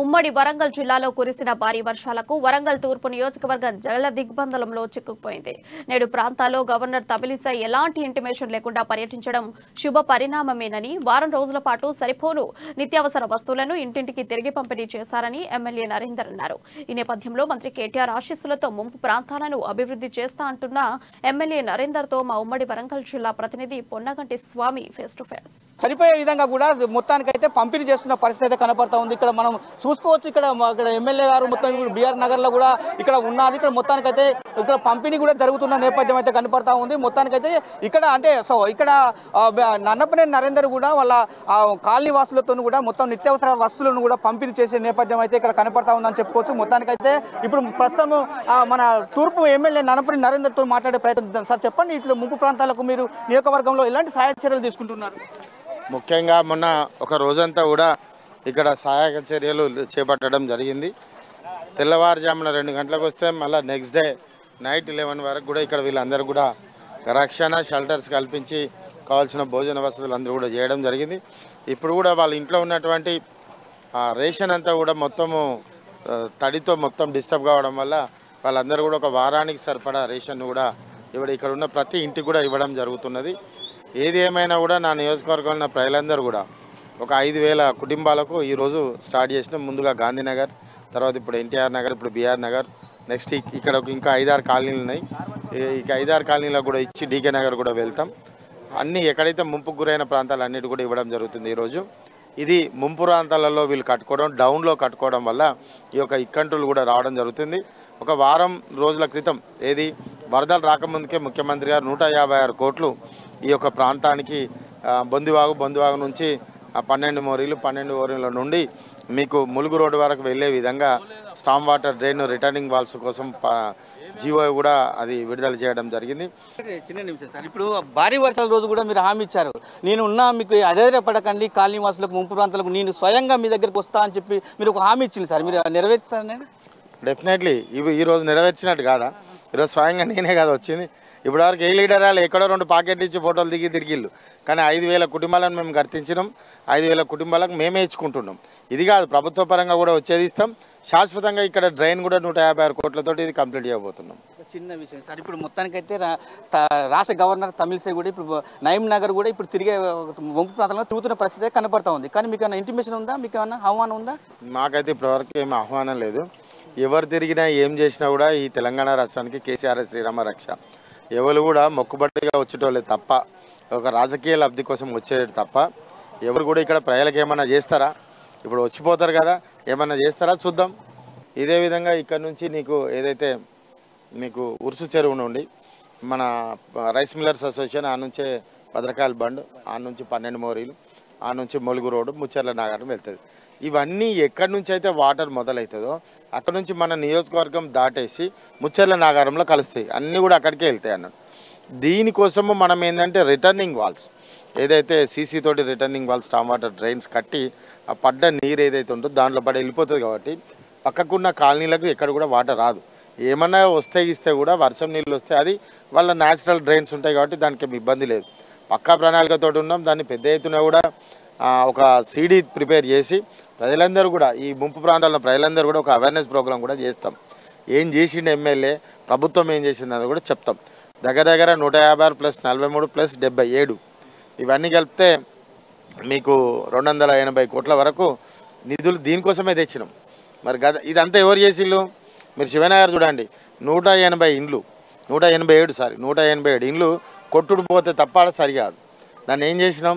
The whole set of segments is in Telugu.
ఉమ్మడి వరంగల్ జిల్లాలో కురిసిన భారీ వర్షాలకు వరంగల్ తూర్పు నియోజకవర్గం జల దిగ్బంధంలో చిక్కుకుపోయింది. నేడు ప్రాంతాల్లో గవర్నర్ తమిళిసై ఎలాంటి ఇంటిమేషన్ లేకుండా పర్యటించడం శుభ పరిణామమేనని, వారం రోజుల పాటు సరిపోను నిత్యావసర వస్తువులను ఇంటింటికి తిరిగి పంపిణీ చేశారని ఎమ్మెల్యే నరేందర్ అన్నారు. ఈ నేపథ్యంలో మంత్రి కేటీఆర్ ఆశీస్సులతో ముంపు ప్రాంతాలను అభివృద్ధి చేస్తా అంటున్న ఎమ్మెల్యే నరేందర్ తో మా ఉమ్మడి వరంగల్ జిల్లా ప్రతినిధి పొన్నగంటి స్వామి ఫేస్ టు ఫేస్. సరిపోయే విధంగా కూడా మొత్తానికైతే పంపిణీ చేస్తున్న పరిస్థితి అయితే కనపడతా ఉంది. ఇక్కడ మనం చూసుకోవచ్చు, ఇక్కడ ఎమ్మెల్యే గారు మొత్తం బీఆర్ నగర్ లో కూడా ఇక్కడ ఉన్నారు. ఇక్కడ మొత్తానికైతే ఇక్కడ పంపిణీ కూడా జరుగుతున్న నేపథ్యం అయితే కనపడతా ఉంది. మొత్తానికైతే ఇక్కడ అంటే ఇక్కడ నన్నపనేని నరేందర్ కూడా వాళ్ళ కాలనీ వాసులతో కూడా మొత్తం నిత్యావసర వస్తువులను కూడా పంపిణీ చేసే నేపథ్యం అయితే ఇక్కడ కనపడతా ఉందని చెప్పుకోవచ్చు. మొత్తానికైతే ఇప్పుడు ప్రస్తుతం మన తూర్పు ఎమ్మెల్యే నన్నపనేని నరేందర్ తో మాట్లాడే ప్రయత్నం. సార్ చెప్పండి, ఇట్లా ముంపు ప్రాంతాలకు మీరు నియోజకవర్గంలో ఎలాంటి సహాయ చర్యలు తీసుకుంటున్నారు? ముఖ్యంగా మొన్న ఒక రోజంతా కూడా ఇక్కడ సహాయక చర్యలు చేపట్టడం జరిగింది. తెల్లవారుజామున 2 గంటలకు వస్తే మళ్ళీ నెక్స్ట్ డే నైట్ 11 వరకు కూడా ఇక్కడ వీళ్ళందరూ కూడా రక్షణ షెల్టర్స్ కల్పించి కావాల్సిన భోజన వసతులు అందరూ కూడా చేయడం జరిగింది. ఇప్పుడు కూడా వాళ్ళ ఇంట్లో ఉన్నటువంటి రేషన్ అంతా కూడా మొత్తము తడితో మొత్తం డిస్టర్బ్ కావడం వల్ల వాళ్ళందరూ కూడా ఒక వారానికి సరిపడా రేషన్ కూడా ఇక్కడ ఉన్న ప్రతి ఇంటికి కూడా ఇవ్వడం జరుగుతున్నది. ఏది ఏమైనా కూడా నా నియోజకవర్గంలో ఉన్న ప్రజలందరూ కూడా ఒక 5,000 కుటుంబాలకు ఈరోజు స్టార్ట్ చేసినాం. ముందుగా గాంధీనగర్, తర్వాత ఇప్పుడు ఎన్టీఆర్ నగర్, ఇప్పుడు బీఆర్ నగర్, నెక్స్ట్ ఇక్కడ ఇంకా 5-6 కాలనీలు ఉన్నాయి. ఇక 5-6 కాలనీలకు కూడా ఇచ్చి డీకే నగర్ కూడా వెళ్తాం. అన్నీ ఎక్కడైతే ముంపుకు గురైన ప్రాంతాలు అన్నిటి కూడా ఇవ్వడం జరుగుతుంది. ఈరోజు ఇది ముంపు ప్రాంతాలలో వీళ్ళు కట్టుకోవడం, డౌన్లో కట్టుకోవడం వల్ల ఈ యొక్క ఇక్కంటులు కూడా రావడం జరుగుతుంది. ఒక వారం రోజుల క్రితం ఏది వరదలు రాకముందుకే ముఖ్యమంత్రి గారు 156 కోట్లు ఈ యొక్క ప్రాంతానికి బొందివాగు నుంచి 12 మోరీల నుండి మీకు ములుగు రోడ్డు వరకు వెళ్ళే విధంగా storm water drain retaining walls కోసం జీవో కూడా అది విడుదల చేయడం జరిగింది. చిన్న నిమిషం సార్, ఇప్పుడు భారీ వర్షాల రోజు కూడా మీరు హామీ ఇచ్చారు, నేను ఉన్నా మీకు అధైర్యపడకండి, కాలనీ వాసులకు ముంపు ప్రాంతాలకు నేను స్వయంగా మీ దగ్గరికి వస్తా అని చెప్పి మీరు ఒక హామీ ఇచ్చింది సార్, మీరు నెరవేరుస్తారని? డెఫినెట్లీ ఈరోజు నెరవేర్చినట్టు కాదా? ఈరోజు స్వయంగా నేనే కదా వచ్చింది. ఇప్పటివరకు ఏ లీడరాలు ఎక్కడో 2 పాకెట్లు ఇచ్చి ఫోటోలు దిగి తిరిగిళ్ళు, కానీ 5,000 కుటుంబాలను మేము గుర్తించినాం. 5,000 కుటుంబాలకు మేమే ఇచ్చుకుంటున్నాం. ఇది కాదు, ప్రభుత్వ పరంగా కూడా వచ్చేది ఇస్తాం. శాశ్వతంగా ఇక్కడ డ్రైన్ కూడా 156 కోట్లతోటి ఇది కంప్లీట్ చేయబోతున్నాం. చిన్న విషయం సార్, ఇప్పుడు మొత్తానికైతే రాష్ట్ర గవర్నర్ తమిళిసై కూడా ఇప్పుడు నయీం నగర్ కూడా ఇప్పుడు తిరిగే ముంపు ప్రాంతంలో తిరుగుతున్న పరిస్థితి కనపడతా ఉంది. కానీ మీకు ఏమైనా ఇంటిమేషన్ ఉందా? మీకు ఏమైనా ఆహ్వానం ఉందా? మాకైతే ఇప్పటివరకు ఏమి ఆహ్వానం లేదు. ఎవరు తిరిగినా ఏం చేసినా కూడా ఈ తెలంగాణ రాష్ట్రానికి కేసీఆర్ శ్రీరామ రక్ష. ఎవరు కూడా మొక్కుబడిగా వచ్చేటోళ్ళే తప్ప, ఒక రాజకీయ లబ్ధి కోసం వచ్చేది తప్ప ఎవరు కూడా ఇక్కడ ప్రజలకు ఏమన్నా చేస్తారా? ఇప్పుడు వచ్చిపోతారు కదా, ఏమన్నా చేస్తారా చూద్దాం. ఇదే విధంగా ఇక్కడ నుంచి నీకు ఏదైతే మీకు ఉరుసు చెరువు నుండి మన రైస్ మిల్లర్స్ అసోసియేషన్ ఆ నుంచే భద్రకాయల బండ్, ఆ నుంచి 12 మోరీలు, ఆ నుంచి ములుగు రోడ్డు ముచ్చర్ల నాగారం వెళ్తుంది. ఇవన్నీ ఎక్కడి నుంచి అయితే వాటర్ మొదలవుతుందో అక్కడ నుంచి మన నియోజకవర్గం దాటేసి ముచ్చర్ల నాగారంలో కలుస్తాయి. అన్నీ కూడా అక్కడికే వెళ్తాయి అన్నట్టు. దీనికోసము మనం ఏంటంటే రిటర్నింగ్ వాల్స్ ఏదైతే సీసీ తోటి retaining walls storm water drains కట్టి ఆ పడ్డ నీరు ఏదైతే ఉంటుందో దాంట్లో పడి వెళ్ళిపోతుంది. కాబట్టి పక్కకున్న కాలనీలకు ఎక్కడ కూడా వాటర్ రాదు. ఏమన్నా ఇస్తే కూడా వర్షం నీళ్ళు వస్తే అది వాళ్ళ న్యాచురల్ డ్రైన్స్ ఉంటాయి కాబట్టి దానికి ఏమి ఇబ్బంది లేదు. పక్కా ప్రణాళికతో ఉన్నాం. దాన్ని పెద్ద ఎత్తున కూడా ఒక సీడీ ప్రిపేర్ చేసి ప్రజలందరూ కూడా ఈ ముంపు ప్రాంతాల్లో ప్రజలందరూ కూడా ఒక అవేర్నెస్ ప్రోగ్రాం కూడా చేస్తాం. ఏం చేసిండు ఎమ్మెల్యే, ప్రభుత్వం ఏం చేసింది అది కూడా చెప్తాం. దగ్గర 156 + 43 + 77 ఇవన్నీ కలిపితే మీకు 280 కోట్ల వరకు నిధులు దీనికోసమే తెచ్చినాం. మరి ఇదంతా ఎవరు చేసిళ్ళు? మీరు శివనగర్ చూడండి, 180 ఇండ్లు 187 ఇండ్లు కొట్టుడు పోతే తప్ప సరికాదు. దాన్ని ఏం చేసినాం,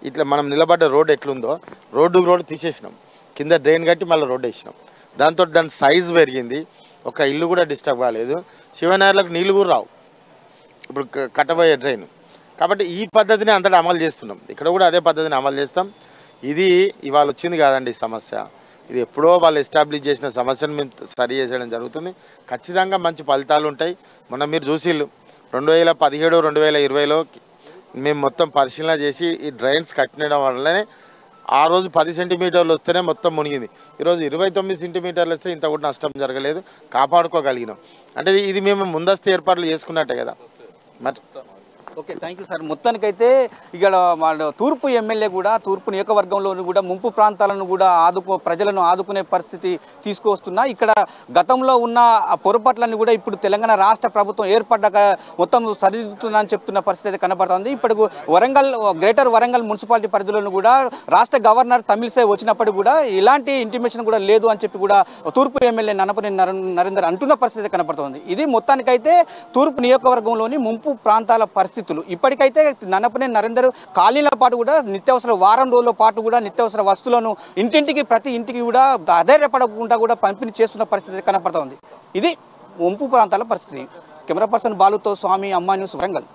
ఇట్లా మనం నిలబడ్డ రోడ్డు ఎట్లుందో రోడ్డు తీసేసినాం, కింద డ్రైన్ కట్టి మళ్ళీ రోడ్డు వేసినాం. దాంతో దాని సైజు పెరిగింది, ఒక ఇల్లు కూడా డిస్టర్బ్ కాలేదు. శివనగర్లకు నీళ్ళు కూడా రావు ఇప్పుడు కట్టబోయే డ్రైన్. కాబట్టి ఈ పద్ధతిని అంతటా అమలు చేస్తున్నాం. ఇక్కడ కూడా అదే పద్ధతిని అమలు చేస్తాం. ఇది ఇవాళ వచ్చింది కాదండి సమస్య, ఇది ఎప్పుడో వాళ్ళు ఎస్టాబ్లిష్ చేసిన సమస్యను మేము సరి చేసేయడం జరుగుతుంది. ఖచ్చితంగా మంచి ఫలితాలు ఉంటాయి. మొన్న మీరు చూసిళ్ళు 2017, 2020లో మేము మొత్తం పరిశీలన చేసి ఈ డ్రైన్స్ కట్టినడం వల్లనే ఆ రోజు 10 సెంటీమీటర్లు వస్తేనే మొత్తం మునిగింది. ఈరోజు 29 సెంటీమీటర్లు వస్తే ఇంత కూడా నష్టం జరగలేదు, కాపాడుకోగలిగినాం. అంటే ఇది మేము ముందస్తు ఏర్పాట్లు చేసుకున్నట్టే కదా. మరి ఓకే, థ్యాంక్ యూ సార్. మొత్తానికైతే ఇక్కడ మన తూర్పు ఎమ్మెల్యే కూడా తూర్పు నియోజకవర్గంలోని కూడా ముంపు ప్రాంతాలను కూడా ప్రజలను ఆదుకునే పరిస్థితి తీసుకువస్తున్నా. ఇక్కడ గతంలో ఉన్న పొరపాట్లన్నీ కూడా ఇప్పుడు తెలంగాణ రాష్ట్ర ప్రభుత్వం ఏర్పడ్డాక మొత్తం సరిదిద్దుతుందని చెప్తున్న పరిస్థితి అయితే కనబడుతుంది. ఇప్పుడు గ్రేటర్ వరంగల్ మున్సిపాలిటీ పరిధిలోనూ కూడా రాష్ట్ర గవర్నర్ తమిళిసై వచ్చినప్పుడు కూడా ఇలాంటి ఇంటిమేషన్ కూడా లేదు అని చెప్పి కూడా తూర్పు ఎమ్మెల్యే నన్నపనేని నరేందర్ అంటున్న పరిస్థితి కనబడుతుంది. ఇది మొత్తానికైతే తూర్పు నియోజకవర్గంలోని ముంపు ప్రాంతాల పరిస్థితులు. ఇప్పటికైతే నన్నపనేని నరేందర్ కాలనీల పాటు కూడా నిత్యావసర వారం రోజుల పాటు కూడా నిత్యావసర వస్తువులను ఇంటింటికి ప్రతి ఇంటికి కూడా అధైర్యపడకుండా కూడా పంపిణీ చేస్తున్న పరిస్థితి కనబడుతుంది. ఇది ముంపు ప్రాంతాల పరిస్థితి. కెమెరా పర్సన్ బాలుతో స్వామి, అమ్మా న్యూస్, వరంగల్.